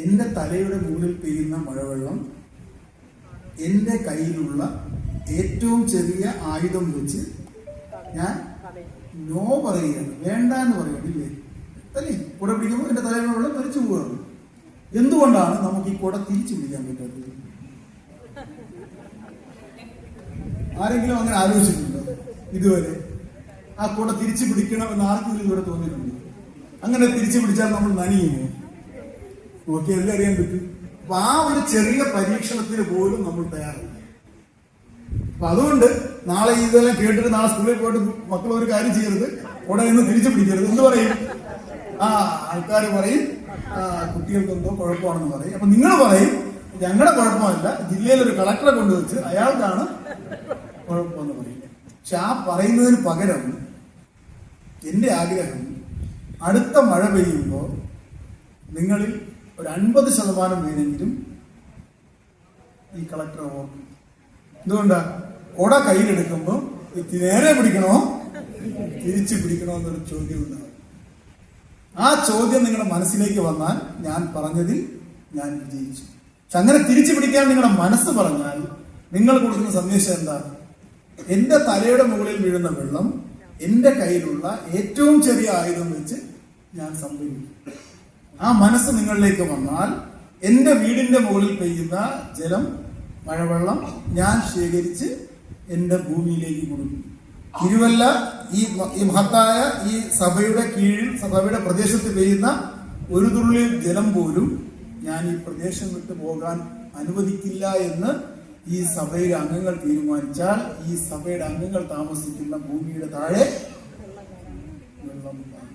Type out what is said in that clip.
എൻ്റെ തലയുടെ മുകളിൽ പെയ്യുന്ന മഴവെള്ളം എൻ്റെ കയ്യിലുള്ള ഏറ്റവും ചെറിയ ആയുധം വെച്ച് ഞാൻ നോ പറയുകയാണ്, വേണ്ട എന്ന് പറയുകയാണ്. ഇല്ലേ അല്ലേ? കുട പിടിക്കുമ്പോൾ എൻ്റെ തലയുടെ വെള്ളം തെറിച്ചു പോവുകയാണ്. എന്തുകൊണ്ടാണ് നമുക്ക് ഈ കുട തിരിച്ചു പിടിക്കാൻ പറ്റാത്തത്? ആരെങ്കിലും അങ്ങനെ ആലോചിച്ചിട്ടുണ്ടോ ഇതുവരെ? ആ കുട തിരിച്ചു പിടിക്കണമെന്ന് ആർക്കെങ്കിലും ഇതുവരെ തോന്നിയിട്ടുണ്ടോ? അങ്ങനെ തിരിച്ചു പിടിച്ചാൽ നമ്മൾ നനിയുമോ? നോക്കിയല്ലേ അറിയാൻ പറ്റും. അപ്പൊ ആ ഒരു ചെറിയ പരീക്ഷണത്തിന് പോലും നമ്മൾ തയ്യാറില്ല. അപ്പൊ അതുകൊണ്ട് നാളെ ഇതെല്ലാം കേട്ടിട്ട് നാളെ സ്കൂളിൽ പോയിട്ട് മക്കൾ ഒരു കാര്യം ചെയ്യരുത്, ഉടനെ നിന്ന് തിരിച്ചു പിടിക്കരുത്. എന്ത് പറയും? ആൾക്കാർ പറയും കുട്ടികൾക്ക് എന്തോ കുഴപ്പമാണെന്ന് പറയും. അപ്പൊ നിങ്ങൾ പറയും ഞങ്ങളുടെ കുഴപ്പമല്ല, ജില്ലയിലൊരു കളക്ടറെ കൊണ്ടുവച്ച് അയാൾക്കാണ് കുഴപ്പമെന്ന് പറയും. പക്ഷെ ആ പറയുന്നതിന് പകരം എന്റെ ആഗ്രഹം അടുത്ത മഴ പെയ്യുമ്പോൾ നിങ്ങളിൽ ഒരു 50% പേരെങ്കിലും ഈ കളക്ടറെ ഓർക്കും. എന്തുകൊണ്ടാ? കുട കയ്യിലെടുക്കുമ്പോൾ നേരെ പിടിക്കണോ തിരിച്ചു പിടിക്കണോ എന്നൊരു ചോദ്യം ഉണ്ടാകും. ആ ചോദ്യം നിങ്ങളുടെ മനസ്സിലേക്ക് വന്നാൽ ഞാൻ പറഞ്ഞതിൽ ഞാൻ വിജയിച്ചു. പക്ഷെ അങ്ങനെ തിരിച്ചു പിടിക്കാൻ നിങ്ങളുടെ മനസ്സ് പറഞ്ഞാൽ നിങ്ങൾ കൊടുക്കുന്ന സന്ദേശം എന്താണ്? എന്റെ തലയുടെ മുകളിൽ വീഴുന്ന വെള്ളം എന്റെ കയ്യിലുള്ള ഏറ്റവും ചെറിയ ആയുധം വെച്ച് ഞാൻ സംഭരിക്കും. ആ മനസ്സ് നിങ്ങളിലേക്ക് വന്നാൽ എന്റെ വീടിന്റെ മുകളിൽ പെയ്യുന്ന ജലം, മഴവെള്ളം ഞാൻ ശേഖരിച്ച് എന്റെ ഭൂമിയിലേക്ക് കൊടുക്കും. തിരുവല്ല ഈ മഹത്തായ ഈ സഭയുടെ കീഴിൽ, സഭയുടെ പ്രദേശത്ത് പെയ്യുന്ന ഒരു തുള്ളി ജലം പോലും ഞാൻ ഈ പ്രദേശം വിട്ടു പോകാൻ അനുവദിക്കില്ല എന്ന് ഈ സഭയിലെ അംഗങ്ങൾ തീരുമാനിച്ചാൽ ഈ സഭയുടെ അംഗങ്ങൾ താമസിക്കുന്ന ഭൂമിയുടെ താഴെ വെള്ളം ഉണ്ടാകും.